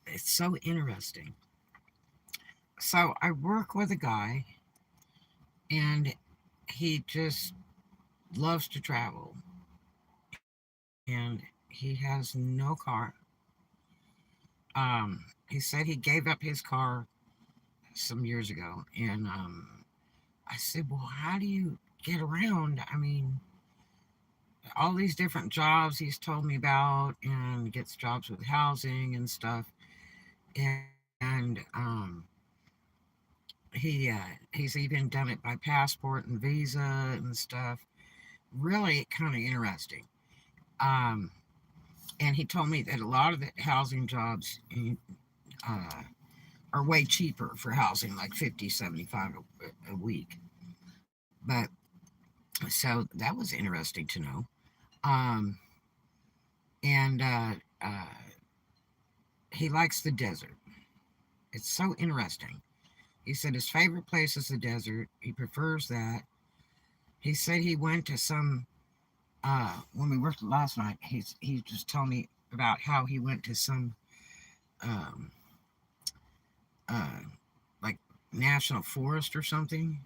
It's so interesting. So I work with a guy, and he just loves to travel, and he has no car. He said he gave up his car some years ago, and I said, "Well, how do you get around?" I mean, all these different jobs he's told me about, and gets jobs with housing and stuff, and he's even done it by passport and visa and stuff. Really, kind of interesting. Um, and he told me that a lot of the housing jobs uh, are way cheaper for housing, like 50, 75 a week. But so that was interesting to know. Um, and he likes the desert. It's so interesting. He said his favorite place is the desert. He prefers that. He said he went to some when we worked last night. He just told me about how he went to some um, uh, like national forest or something.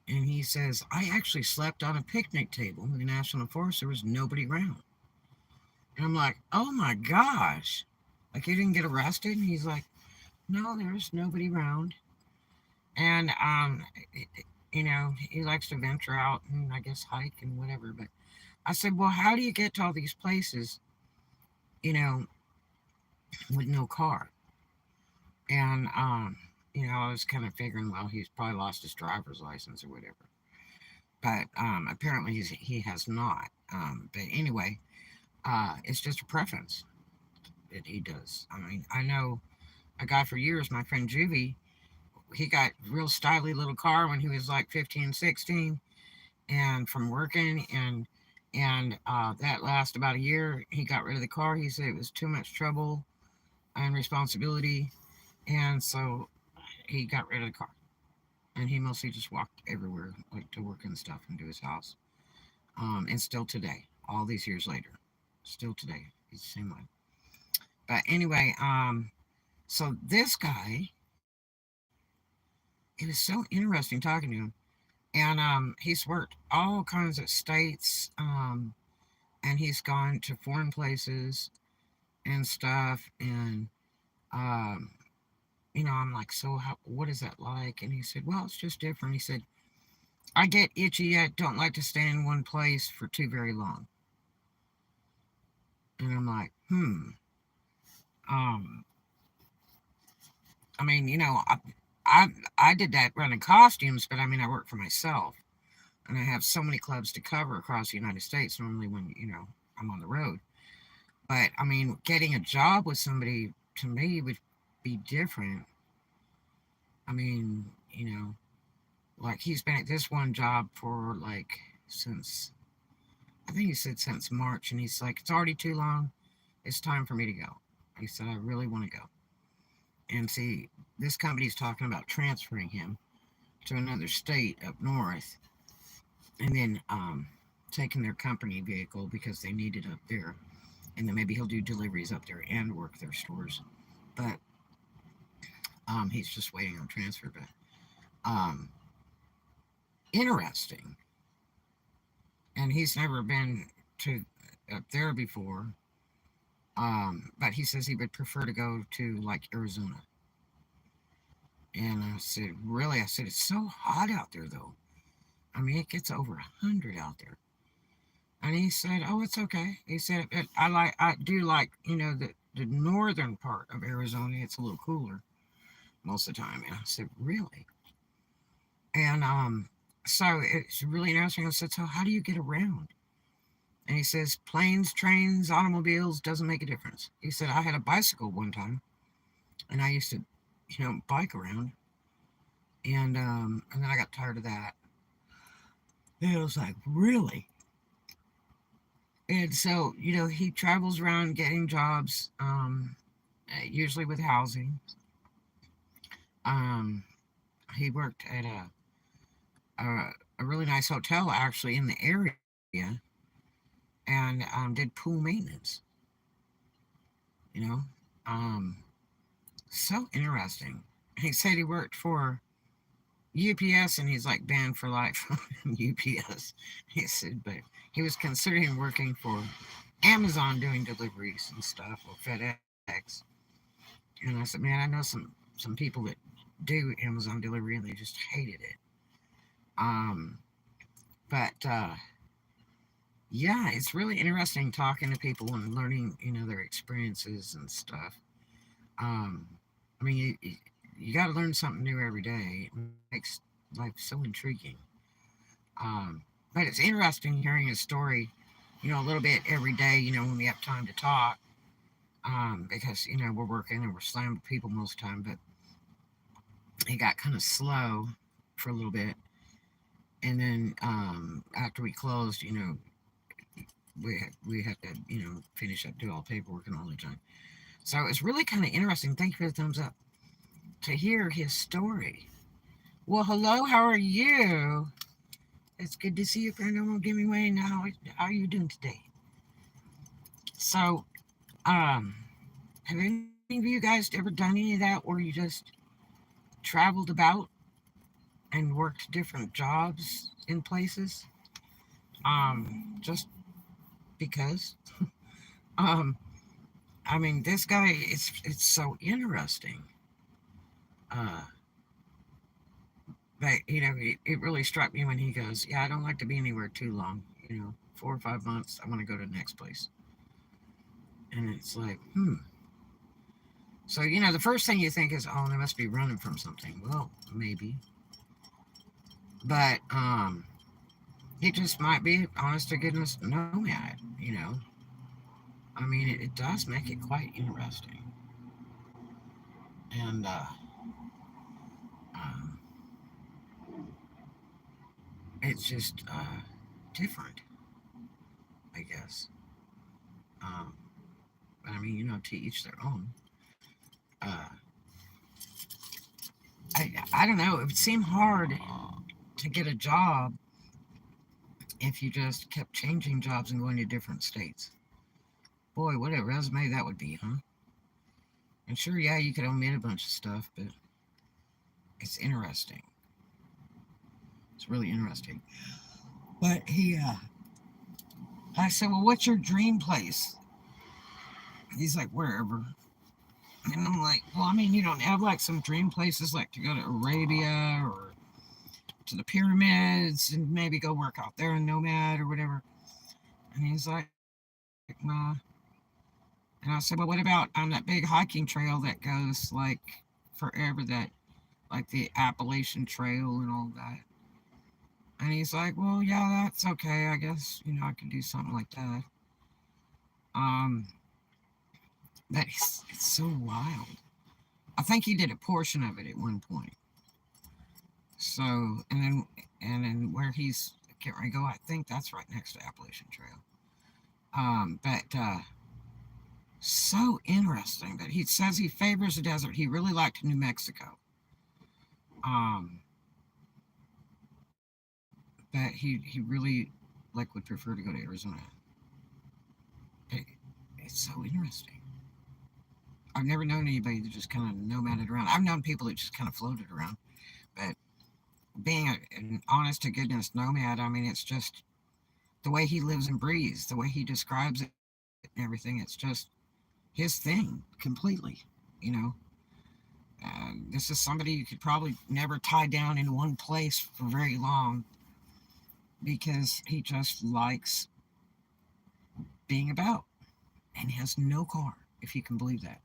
And he says, I actually slept on a picnic table in the national forest. There was nobody around. And I'm like, oh my gosh. Like, you didn't get arrested? And he's like, no, there's nobody around. And, he likes to venture out and I guess hike and whatever. But I said, well, how do you get to all these places, you know, with no car? And, I was kind of figuring, well, he's probably lost his driver's license or whatever. But apparently he has not. But anyway, it's just a preference that he does. I mean, I know a guy for years, my friend Juvie, he got real styly little car when he was like 15, 16, and from working and that last about a year, he got rid of the car. He said it was too much trouble and responsibility, and so he got rid of the car. And he mostly just walked everywhere, like to work and stuff and to his house. And still today, all these years later, still today, he's the same way. But anyway, so this guy, it was so interesting talking to him. And he's worked all kinds of states, and he's gone to foreign places and stuff. And, um, I'm like, so what is that like? And he said, well, it's just different. He said, I get itchy. I don't like to stay in one place for too very long. And I'm like, um, I mean, I, I did that running costumes, but I mean, I work for myself. And I have so many clubs to cover across the United States normally when, I'm on the road. But I mean, getting a job with somebody to me would be different. I mean, like he's been at this one job for like since, I think he said since March, and he's like, it's already too long. It's time for me to go. He said, I really want to go. And see, this company's talking about transferring him to another state up north, and then taking their company vehicle because they need it up there, and then maybe he'll do deliveries up there and work their stores. But he's just waiting on transfer. But um, interesting, and he's never been to up there before. But he says he would prefer to go to like Arizona. And I said, really? I said, it's so hot out there though. I mean, it gets over 100 out there. And he said, oh, it's okay. He said, I do like, the northern part of Arizona. It's a little cooler most of the time. And I said, really? And so it's really interesting. I said, so how do you get around? And he says, planes, trains, automobiles, doesn't make a difference. He said, I had a bicycle one time and I used to, bike around. And then I got tired of that. And I was like, really? And so, he travels around getting jobs, usually with housing. Um, he worked at a really nice hotel actually in the area, and did pool maintenance, you know. So interesting. He said he worked for UPS and he's like banned for life from UPS. He said, but he was considering working for Amazon doing deliveries and stuff or FedEx. And I said, man, I know some people that do Amazon delivery and they just hated it. Um, but yeah, it's really interesting talking to people and learning, their experiences and stuff. Um, I mean, you got to learn something new every day. It makes life so intriguing. Um, but it's interesting hearing his story, a little bit every day, when we have time to talk. Because, we're working and we're slammed with people most of the time, but it got kind of slow for a little bit. And then after we closed, we had to, finish up, do all the paperwork and all the time. So it was really kind of interesting. Thank you for the thumbs up to hear his story. Well, hello, how are you? It's good to see you, Paranormal Gaming Way. Now, how are you doing today? So, um, have any of you guys ever done any of that where you just traveled about and worked different jobs in places? Just because. Um, I mean, this guy, it's so interesting. Uh, but it really struck me when he goes, "Yeah, I don't like to be anywhere too long. 4 or 5 months. I want to go to the next place." And it's like, So the first thing you think is, "Oh, they must be running from something." Well, maybe, but he just might be, honest to goodness, nomad. I mean, it does make it quite interesting, and um, it's just different, I guess. Um, but I mean, to each their own. Uh, I don't know. It would seem hard to get a job if you just kept changing jobs and going to different states. Boy, what a resume that would be, huh? And sure, yeah, you could omit a bunch of stuff, but it's interesting. It's really interesting. But I said, well, what's your dream place? He's like, wherever. And I'm like, well, I mean, you don't have like some dream places like to go to Arabia or to the pyramids and maybe go work out there in Nomad or whatever. And he's like, nah. And I said, well, what about on that big hiking trail that goes like forever, like the Appalachian Trail and all that? And he's like, well, yeah, that's okay. I guess, I could do something like that. Um, but it's so wild. I think he did a portion of it at one point. So, and then where he's getting ready to go, I think that's right next to Appalachian Trail. But so interesting that he says he favors the desert. He really liked New Mexico. Um, but he really like would prefer to go to Arizona. It, it's so interesting. I've never known anybody that just kind of nomaded around. I've known people that just kind of floated around, but being an honest to goodness nomad, I mean, it's just the way he lives and breathes, the way he describes it and everything. It's just his thing completely. You know, this is somebody you could probably never tie down in one place for very long because he just likes being about and has no car, if you can believe that.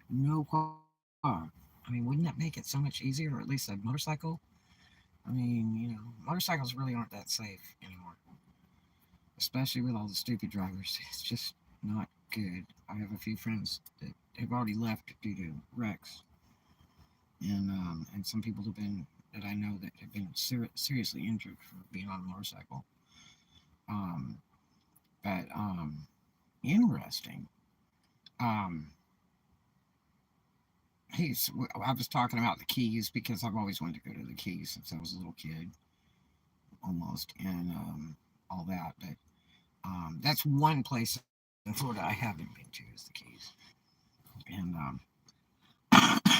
No car. I mean, wouldn't that make it so much easier, or at least a motorcycle? I mean, motorcycles really aren't that safe anymore, especially with all the stupid drivers. It's just not good. I have a few friends that have already left due to wrecks, and some people have been that I know that have been seriously injured for being on a motorcycle. Um, but interesting. Um, he's. I was talking about the Keys because I've always wanted to go to the Keys since I was a little kid, almost, and all that. But that's one place in Florida I haven't been to is the Keys, and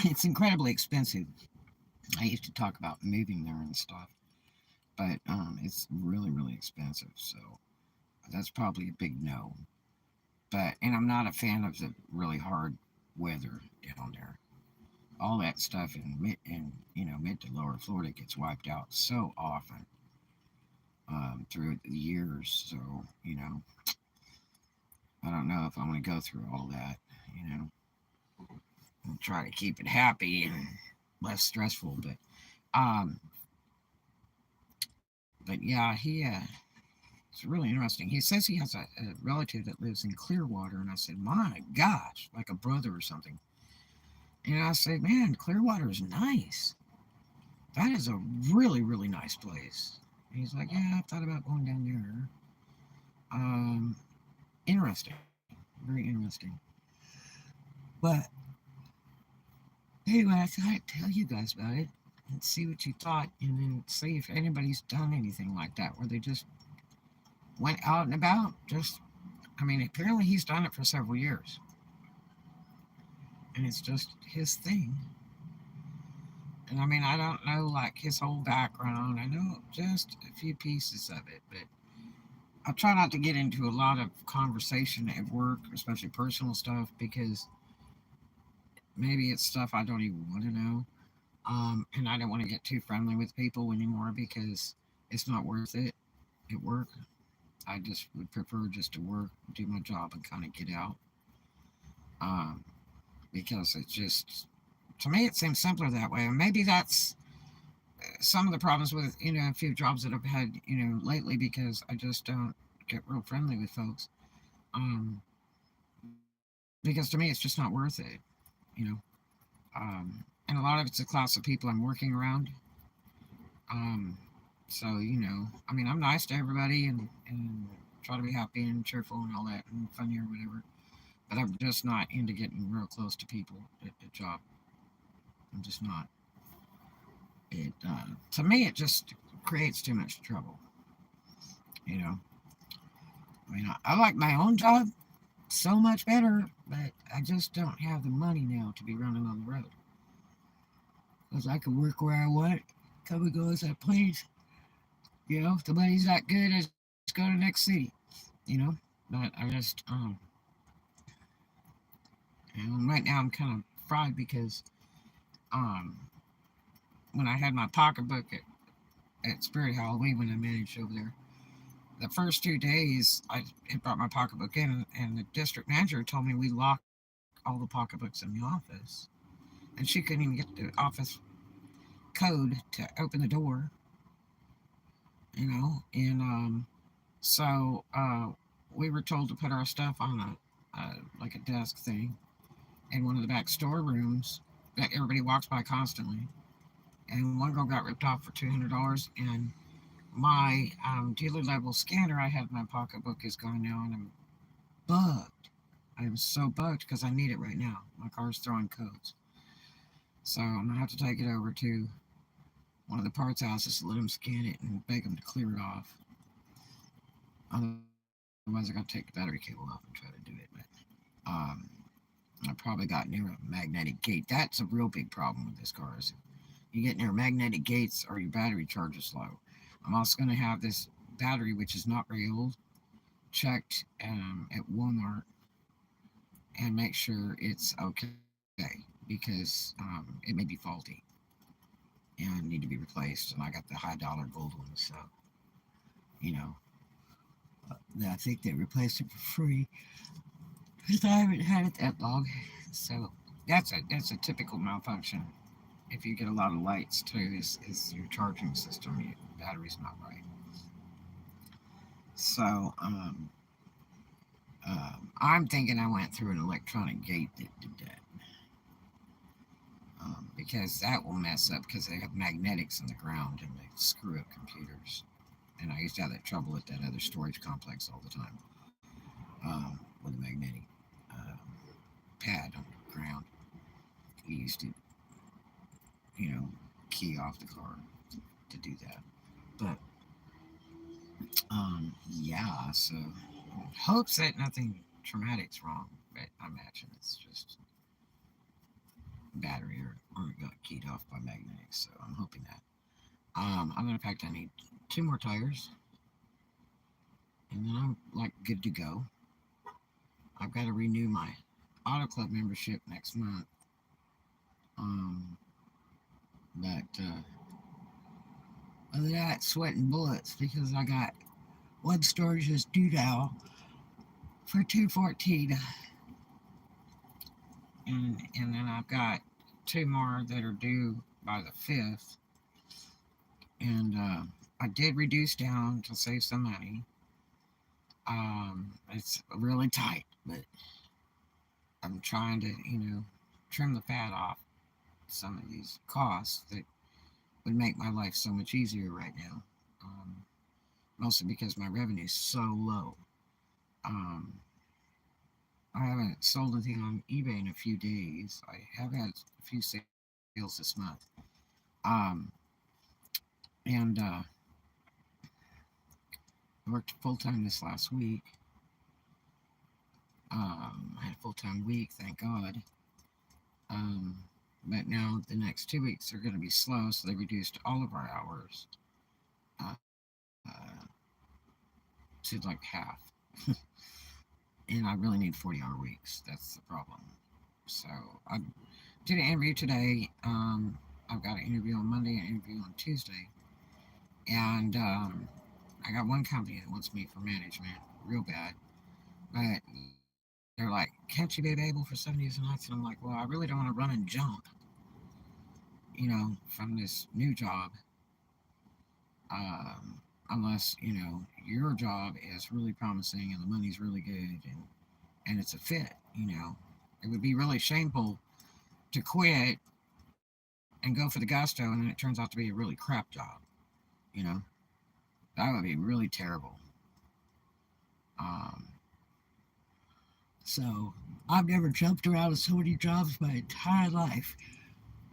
It's incredibly expensive. I used to talk about moving there and stuff, but it's really, really expensive. So that's probably a big no. But and I'm not a fan of the really hard weather down there. All that stuff in mid to lower Florida gets wiped out so often through the years. So I don't know if I'm going to go through all that. You know, I'll try to keep it happy and less stressful. Um, but yeah, it's really interesting. He says he has a relative that lives in Clearwater, and I said, my gosh, like a brother or something. And I said, man, Clearwater is nice. That is a really, really nice place. And he's like, yeah, I thought about going down there. Interesting, very interesting. But anyway, I thought I'd tell you guys about it and see what you thought, and then see if anybody's done anything like that where they just went out and about. I mean, apparently he's done it for several years, and it's just his thing. And I mean, I don't know like his whole background. I know just a few pieces of it, but I try not to get into a lot of conversation at work, especially personal stuff, because maybe it's stuff I don't even want to know. And I don't want to get too friendly with people anymore because it's not worth it at work. I just would prefer just to work, do my job, and kind of get out. Um, because it just, to me, it seems simpler that way. And maybe that's some of the problems with, a few jobs that I've had, lately because I just don't get real friendly with folks. Um, because to me, it's just not worth it, you know. And a lot of it's a class of people I'm working around. Um, so, I mean, I'm nice to everybody and try to be happy and cheerful and all that and funny or whatever. But I'm just not into getting real close to people at the job. I'm just not. To me, it just creates too much trouble. You know, I mean, I like my own job so much better, but I just don't have the money now to be running on the road. Because I can work where I want, come and go as I please. If the money's not good, I just go to the next city. You know, but I just and right now I'm kind of fried because um, when I had my pocketbook at Spirit Halloween when I managed over there, the first 2 days I had brought my pocketbook in, and the district manager told me we lock all the pocketbooks in the office, and she couldn't even get the office code to open the door, and so we were told to put our stuff on like a desk thing in one of the back storerooms that everybody walks by constantly. And one girl got ripped off for $200, and my dealer level scanner I had in my pocketbook is gone now, and I'm bugged. I am so bugged because I need it right now. My car's throwing codes. So I'm gonna have to take it over to one of the parts houses to let them scan it and beg them to clear it off. Otherwise, I gotta take the battery cable off and try to do it. But I probably got near a magnetic gate. That's a real big problem with this car. Is you get near magnetic gates or your battery charge is low. I'm also going to have this battery, which is not very old, checked at Walmart and make sure it's okay because it may be faulty and need to be replaced. And I got the high dollar gold one, so you know I think they replaced it for free because I haven't had it that long. So that's a typical malfunction. If you get a lot of lights too, is your charging system, your battery's not right. So I'm thinking I went through an electronic gate that did that. Because that will mess up because they have magnetics in the ground and they screw up computers. And I used to have that trouble at that other storage complex all the time with a magnetic uh, pad on the ground. We used to, you know, key off the car to do that. But yeah, so hopes that nothing traumatic's wrong, but I imagine it's just battery or minutes, so I'm hoping that. I'm in fact I need 2 more tires, and then I'm like good to go. I've got to renew my auto club membership next month. Um, but other than that, sweating bullets because I got one storage is due now for 214, and then I've got 2 more that are due by the 5th, and I did reduce down to save some money. It's really tight, but I'm trying to, trim the fat off some of these costs that would make my life so much easier right now. Um, Mostly because my revenue is so low. Um, I haven't sold anything on eBay in a few days. I have had a few sales this month. Um, and I worked full time this last week. I had a full time week, thank God. Um, but now the next 2 weeks are going to be slow, so they reduced all of our hours uh, to like half. And I really need 40-hour weeks. That's the problem. So I did an interview today. I've got an interview on Monday, an interview on Tuesday. And I got one company that wants me for management real bad. But they're like, can't you be available for 7 days and nights? And I'm like, well, I really don't want to run and jump, from this new job. Unless, your job is really promising and the money's really good and it's a fit, It would be really shameful to quit and go for the gusto and then it turns out to be a really crap job, you know? That would be really terrible. Um, so I've never jumped around so many jobs my entire life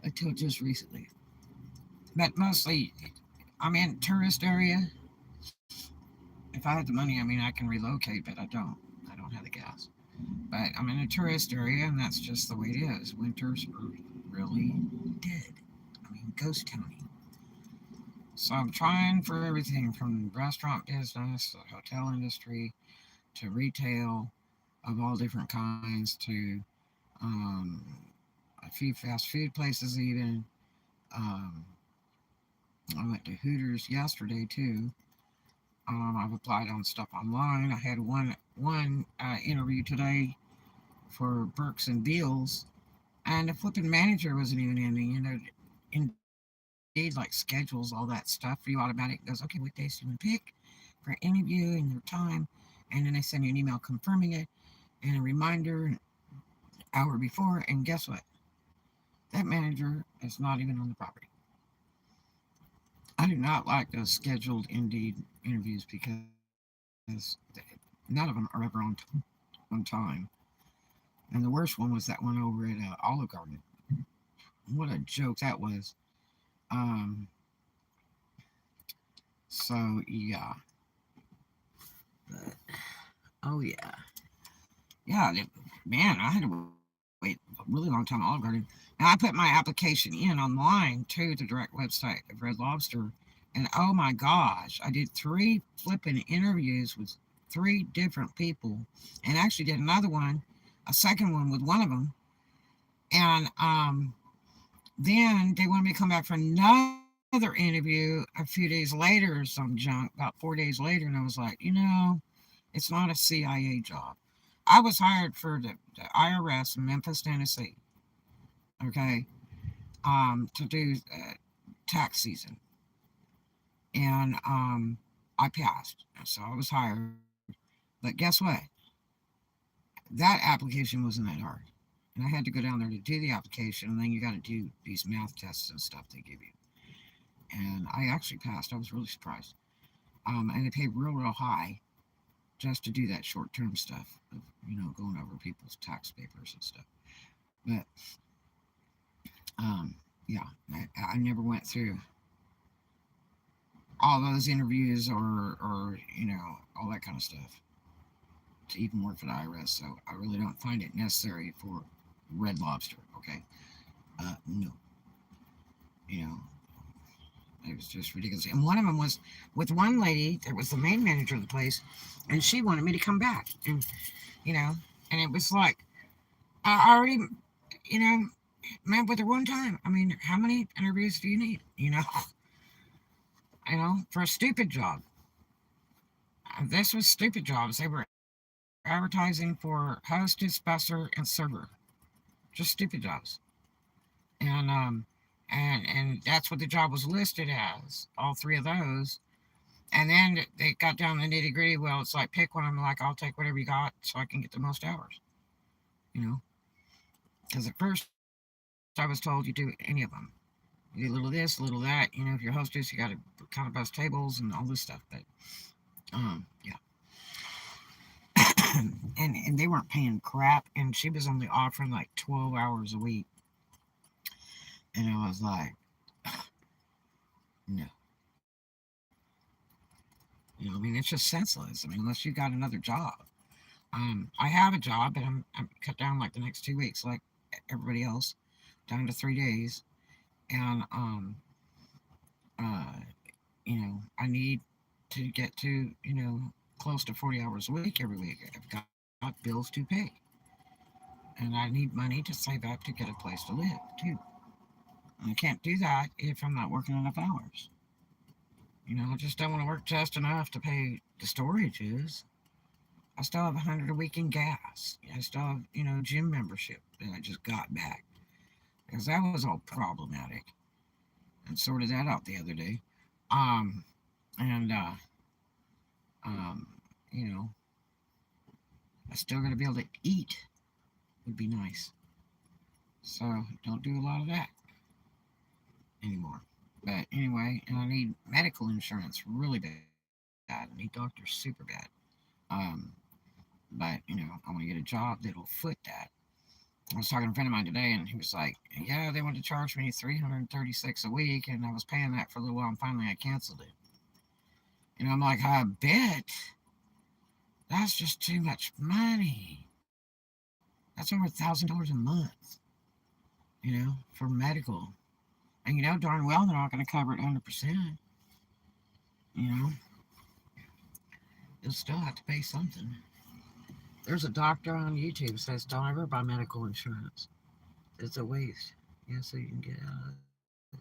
until just recently. But mostly, I'm in tourist area. If I had the money, I mean, I can relocate, but I don't. I don't have the gas. But I'm in a tourist area, and that's just the way it is. Winters are really dead. I mean, ghost towny. So I'm trying for everything from restaurant business, the hotel industry, to retail of all different kinds, to um, a few fast food places even. Um, I went to Hooters yesterday too. I've applied on stuff online. I had one interview today for Burks and Beals, and the flipping manager wasn't even in. Indeed, like schedules all that stuff for you automatic. It goes, okay, what days do you want to pick for an interview and your time, and then they send you an email confirming it and a reminder an hour before. And guess what? That manager is not even on the property. I do not like those scheduled Indeed interviews because none of them are ever on time. And the worst one was that one over at Olive Garden. What a joke that was. Um, so yeah, but, oh yeah, yeah, man, I had to wait a really long time at Olive Garden. And I put my application in online to the direct website of Red Lobster, and oh my gosh, I did 3 flipping interviews with 3 different people, and actually did another one, a second one with one of them, and then they wanted me to come back for another interview a few days later or some junk, about 4 days later, and I was like, it's not a CIA job. I was hired for the IRS in Memphis, Tennessee, okay, to do tax season. And I passed. So I was hired. But guess what? That application wasn't that hard. And I had to go down there to do the application, and then you got to do these math tests and stuff they give you. And I actually passed. I was really surprised. And they paid real high just to do that short term stuff of, going over people's tax papers and stuff. But um, yeah, I never went through all those interviews or all that kind of stuff to even work for the IRS. So I really don't find it necessary for Red Lobster. Okay, no. You know, it was just ridiculous. And one of them was with one lady that was the main manager of the place, and she wanted me to come back. And, you know, and it was like, I already, you know, met with her one time. I mean, how many interviews do you need? For a stupid job. This was stupid jobs. They were advertising for hostess, busser, and server. Just stupid jobs. And that's what the job was listed as. All three of those. And then they got down to the nitty gritty. Well, it's like pick one. I'm like, I'll take whatever you got so I can get the most hours. You know, because at first I was told you do any of them. You do a little of this, a little of that. If you're hostess, you got to kind of bust tables and all this stuff. But yeah, and they weren't paying crap, and she was only offering like 12 hours a week, and I was like, no, I mean, it's just senseless. I mean, unless you got another job. I have a job, but I'm cut down like the next 2 weeks, like everybody else, down to 3 days, and uh, I need to get to close to 40 hours a week every week. I've got bills to pay, and I need money to save up to get a place to live too. And I can't do that if I'm not working enough hours. I just don't want to work just enough to pay the storages. I still have 100 a week in gas. I still have gym membership that I just got back because that was all problematic, and sorted that out the other day. Um, and um, you know, I still got to be able to eat. Would be nice. So don't do a lot of that anymore. But anyway, and I need medical insurance really bad. I need doctors super bad. Um, but I want to get a job that'll foot that. I was talking to a friend of mine today, and he was like, "Yeah, they want to charge me 336 a week, and I was paying that for a little while, and finally I canceled it." I'm like, "I bet that's just too much money. That's over $1,000 a month, for medical, and darn well they're not going to cover it 100%. You know, you'll still have to pay something." There's a doctor on YouTube says don't ever buy medical insurance. It's a waste. So you can get out of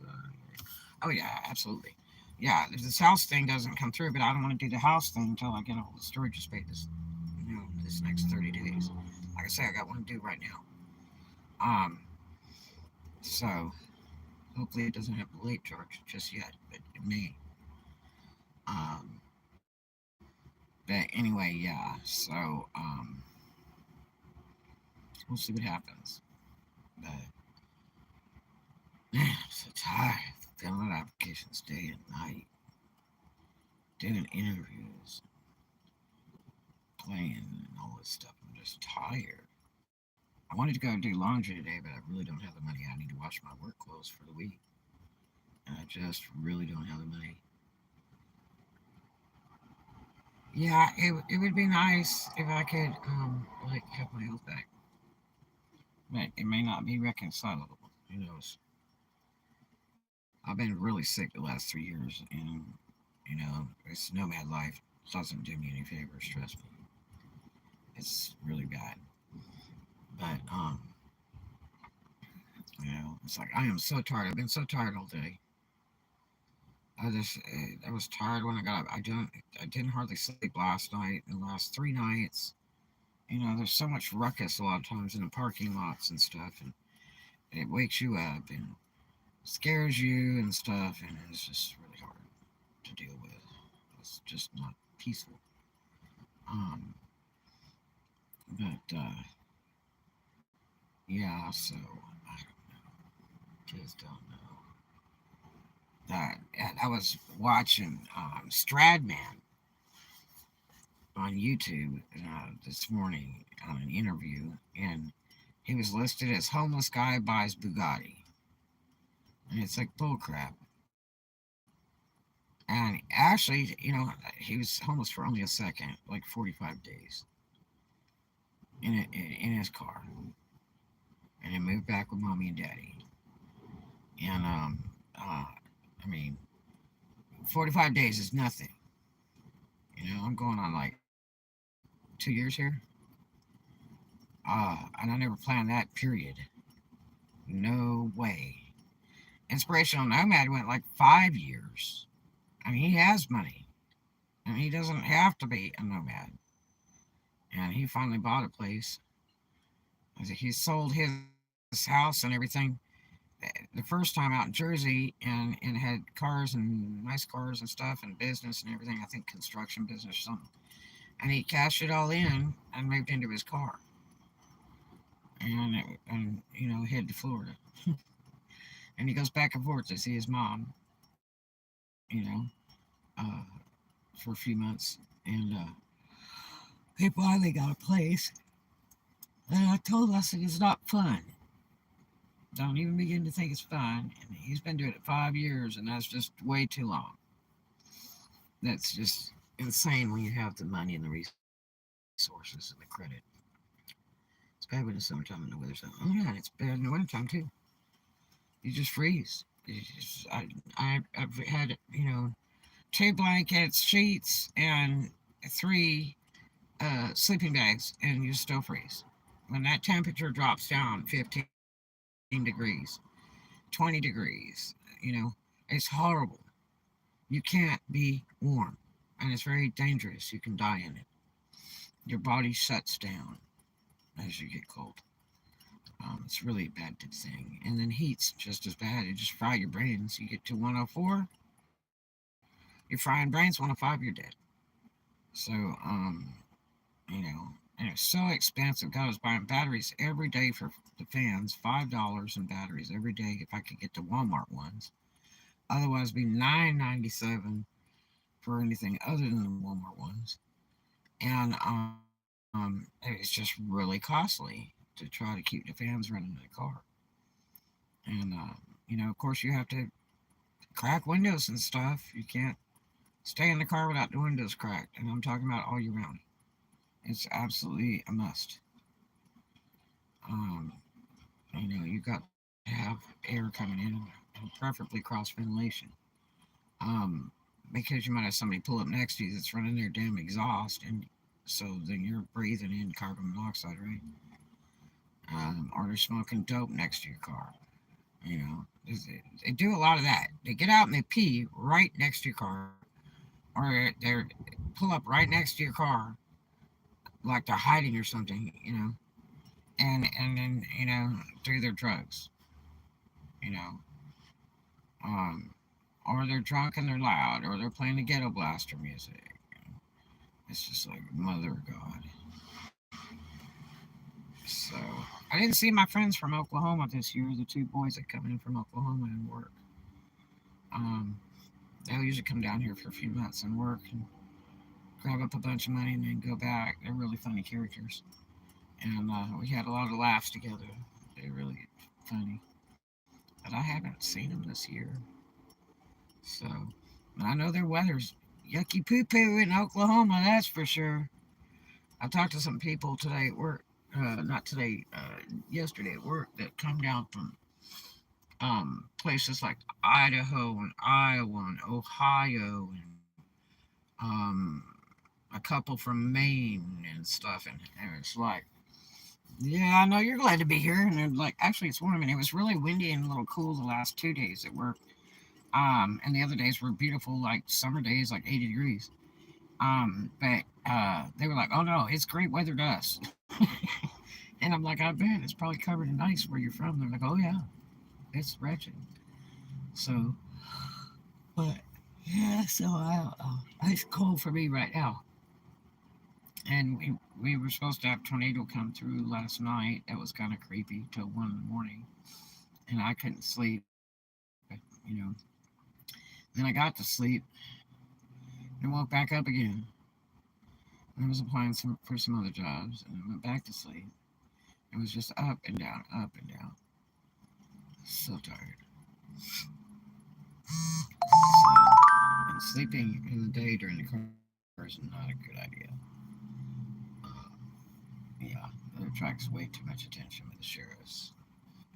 oh yeah, absolutely. Yeah, this house thing doesn't come through, but I don't want to do the house thing until I get all the storage space this next 30 days. Like I say, I got one due right now. Um, so hopefully it doesn't have a late charge just yet, but it may. Um, but anyway, yeah. So we'll see what happens. But man, I'm so tired. Filling out applications day and night, doing interviews, playing, and all this stuff. I'm just tired. I wanted to go do laundry today, but I really don't have the money. I need to wash my work clothes for the week, and I just really don't have the money. Yeah, it would be nice if I could like have my health back, but it may not be reconcilable. Who knows? I've been really sick the last 3 years, and this nomad life doesn't do me any favors. Trust me, it's really bad. But it's like I am so tired. I've been so tired all day. I was tired when I got up. I didn't hardly sleep last night and the last 3 nights. There's so much ruckus a lot of times in the parking lots and stuff, and it wakes you up and scares you and stuff, and it's just really hard to deal with. It's just not peaceful. Um, but yeah, so I just don't know. That I was watching Stradman on YouTube this morning on an interview, and he was listed as homeless guy buys Bugatti, and it's like bullcrap. And actually, he was homeless for only a second, like 45 days in his car, and he moved back with mommy and daddy, and Uh, I mean, 45 days is nothing. I'm going on like 2 years here. And I never planned that, period. No way. Inspirational Nomad went like 5 years. I mean, he has money. And he doesn't have to be a nomad. And he finally bought a place. He sold his house and everything the first time out in Jersey, and had cars and nice cars and stuff and business and everything. I think construction business or something. And he cashed it all in and moved into his car and head to Florida. And he goes back and forth to see his mom, you know, uh, for a few months. And he finally got a place. And I told him, I said, it's not fun. Don't even begin to think it's fun. And he's been doing it 5 years, and that's just way too long. That's just insane when you have the money and the resources and the credit. It's bad when it's summertime and the weather's out. Oh yeah, it's bad in the wintertime too. You just freeze. I've had two blankets, sheets, and three sleeping bags, and you still freeze. When that temperature drops down 15 degrees, 20 degrees, it's horrible. You can't be warm, and it's very dangerous. You can die in it. Your body shuts down as you get cold. It's really a bad thing. And then heat's just as bad. It just fry your brains. You get to 104, you're frying brains. 105, you're dead. So, and it's so expensive. God, I was buying batteries every day for the fans, $5 in batteries every day if I could get the Walmart ones. Otherwise, it'd be $9.97 for anything other than the Walmart ones. And it's just really costly to try to keep the fans running in the car. And of course, you have to crack windows and stuff. You can't stay in the car without the windows cracked. And I'm talking about all year round. It's absolutely a must. Um, you've got to have air coming in and preferably cross ventilation. Um, because you might have somebody pull up next to you that's running their damn exhaust, and so then you're breathing in carbon monoxide, right? Or they're smoking dope next to your car. They do a lot of that. They get out and they pee right next to your car, or they pull up right next to your car, like they're hiding or something, and then do their drugs, you know, um, or they're drunk and they're loud, or they're playing the ghetto blaster music. It's just like mother of God. So I didn't see my friends from Oklahoma this year. The two boys that come in from Oklahoma and work. Um, they'll usually come down here for a few months and work and grab up a bunch of money and then go back. They're really funny characters, and we had a lot of laughs together. They're really funny. But I haven't seen them this year, so I know their weather's yucky poo poo in Oklahoma. That's for sure. I talked to some people today at work. Not today, yesterday at work that come down from places like Idaho and Iowa and Ohio and a couple from Maine and stuff. And it's like, yeah, I know you're glad to be here. And they're like, actually, it's warm. And it was really windy and a little cool the last 2 days at work. And the other days were beautiful, like summer days, like 80 degrees. But they were like, oh no, it's great weather to us. And I'm like, I bet it's probably covered in ice where you're from. They're like, oh yeah, it's wretched. So, but yeah, so it's cold for me right now. And we were supposed to have a tornado come through last night. That was kind of creepy till 1 in the morning, and I couldn't sleep. Then I got to sleep and woke back up again. And I was applying for some other jobs, and I went back to sleep. It was just up and down, up and down. So tired. So, and sleeping in the day during the car is not a good idea. Yeah, it attracts way too much attention with the sheriffs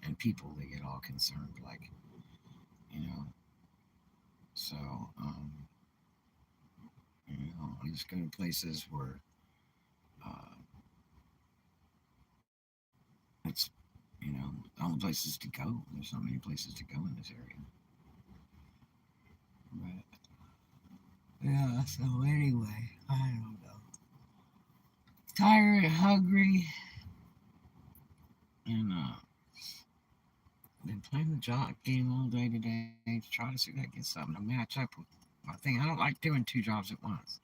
and people. They get all concerned, like, you know. So, um, I just go to places where uh, it's, the only places to go. There's so many places to go in this area. But yeah, so anyway, I don't know. Tired, hungry, and been playing the job game all day today to try to see if I can get something to match up with my thing. I don't like doing two jobs at once.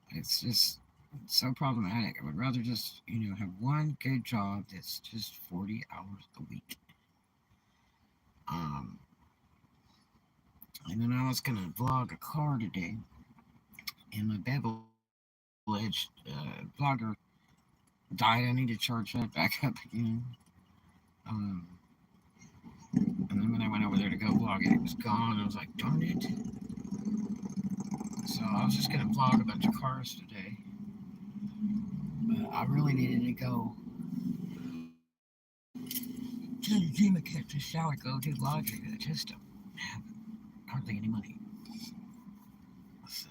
It's just so problematic. I would rather just, have one good job that's just 40 hours a week. Um, and then I was going to vlog a car today, and my beverage vlogger died. I need to charge that back up again. Um, and then when I went over there to go vlog it, it was gone. I was like, darn it. So I was just going to vlog a bunch of cars today. But I really needed to go to the gym and catch a shower, go do laundry. I just don't have hardly any money. So,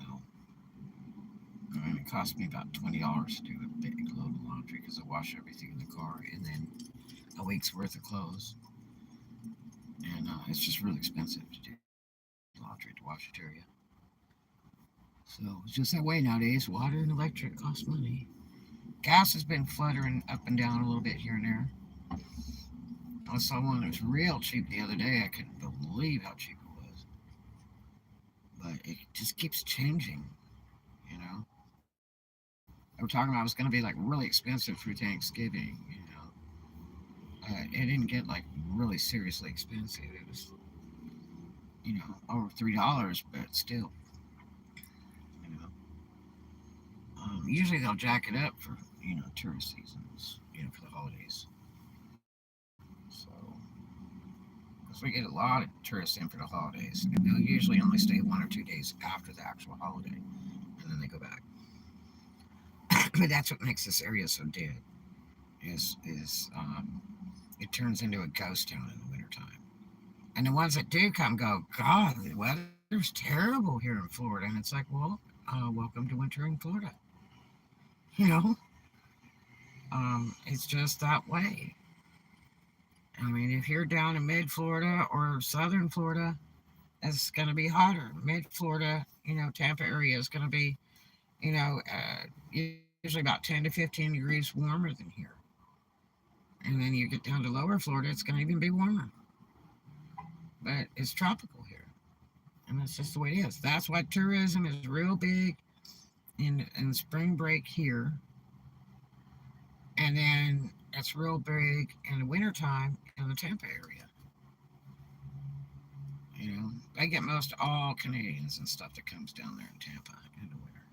and it cost me about $20 to do a big load of laundry because I wash everything in the car and then a week's worth of clothes. And it's just really expensive to do laundry at the Washington area. So it's just that way nowadays. Water and electric cost money. Gas has been fluttering up and down a little bit here and there. I saw one that was real cheap the other day. I couldn't believe how cheap it was. But it just keeps changing, you know. They were talking about it was going to be like really expensive for Thanksgiving. It didn't get like really seriously expensive. It was, over $3, but still, you know. Usually they'll jack it up for, tourist seasons, for the holidays. So, because we get a lot of tourists in for the holidays, and they'll usually only stay 1 or 2 days after the actual holiday, and then they go back. But that's what makes this area so dead. Is it turns into a ghost town in the wintertime. And the ones that do come go, God, the weather's terrible here in Florida. And it's like, well, welcome to winter in Florida. You know, it's just that way. I mean, if you're down in mid Florida or southern Florida, it's going to be hotter. Mid Florida, Tampa area is going to be, usually about 10 to 15 degrees warmer than here. And then you get down to lower Florida, it's going to even be warmer. But it's tropical here. And that's just the way it is. That's why tourism is real big in spring break here. And then it's real big in the wintertime in the Tampa area. They get most all Canadians and stuff that comes down there in Tampa in the winter.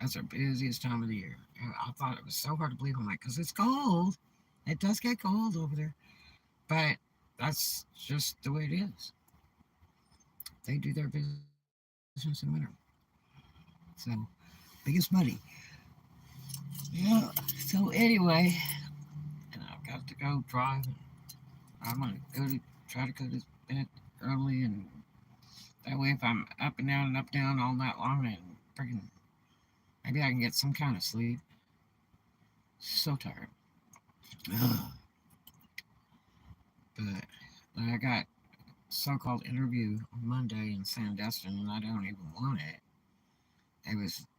That's our busiest time of the year. And I thought it was so hard to believe. I'm like, because it's cold. It does get cold over there. But that's just the way it is. They do their business in winter. So, biggest money. Yeah. So, anyway, and I've got to go drive. I'm going to try to go to bed early. And that way, if I'm up and down all night long, and freaking maybe I can get some kind of sleep. So tired. But I got so-called interview on Monday in Sandestin, and I don't even want it.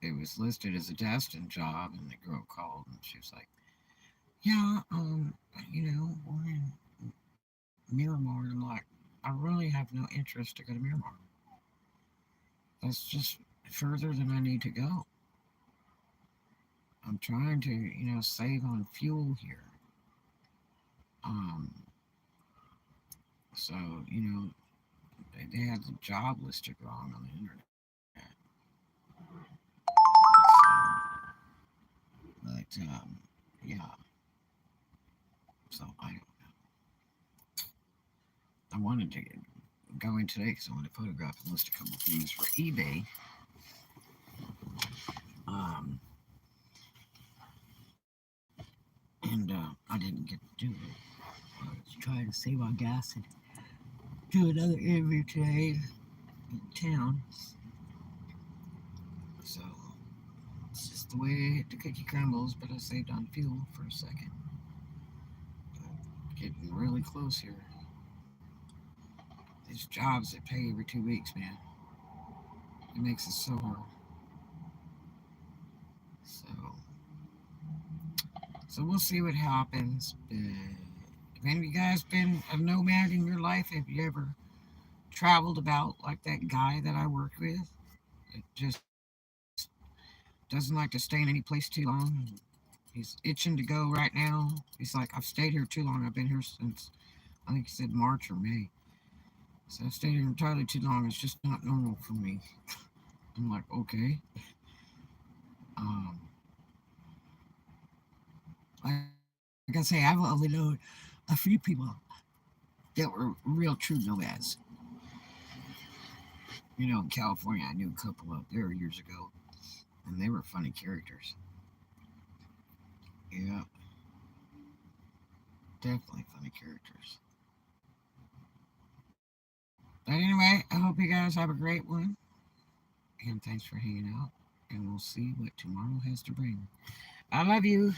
It was listed as a Destin job, and the girl called, and she was like, "Yeah, we're in Miramar." And I'm like, "I really have no interest to go to Miramar. That's just further than I need to go. I'm trying to, save on fuel here. Um, so they had the job listed wrong on the internet. But yeah, so I wanted to go in today because I wanted to photograph and list a couple things for eBay. Um, and I didn't get to do it. I was trying to save on gas and do another interview today in town. So it's just the way the cookie crumbles, but I saved on fuel for a second. Getting really close here. These jobs that pay every 2 weeks, man, it makes it so hard. So, so we'll see what happens. But have any of you guys been a nomad in your life? Have you ever traveled about like that guy that I worked with? It just doesn't like to stay in any place too long. He's itching to go right now. He's like, I've stayed here too long. I've been here since, I think he said March or May. So I've stayed here entirely too long. It's just not normal for me. I'm like, okay. Um, like I say, I've only known a few people that were real true nomads. You know, in California, I knew a couple up there years ago, and they were funny characters. Yeah, definitely funny characters. But anyway, I hope you guys have a great one, and thanks for hanging out. And we'll see what tomorrow has to bring. I love you.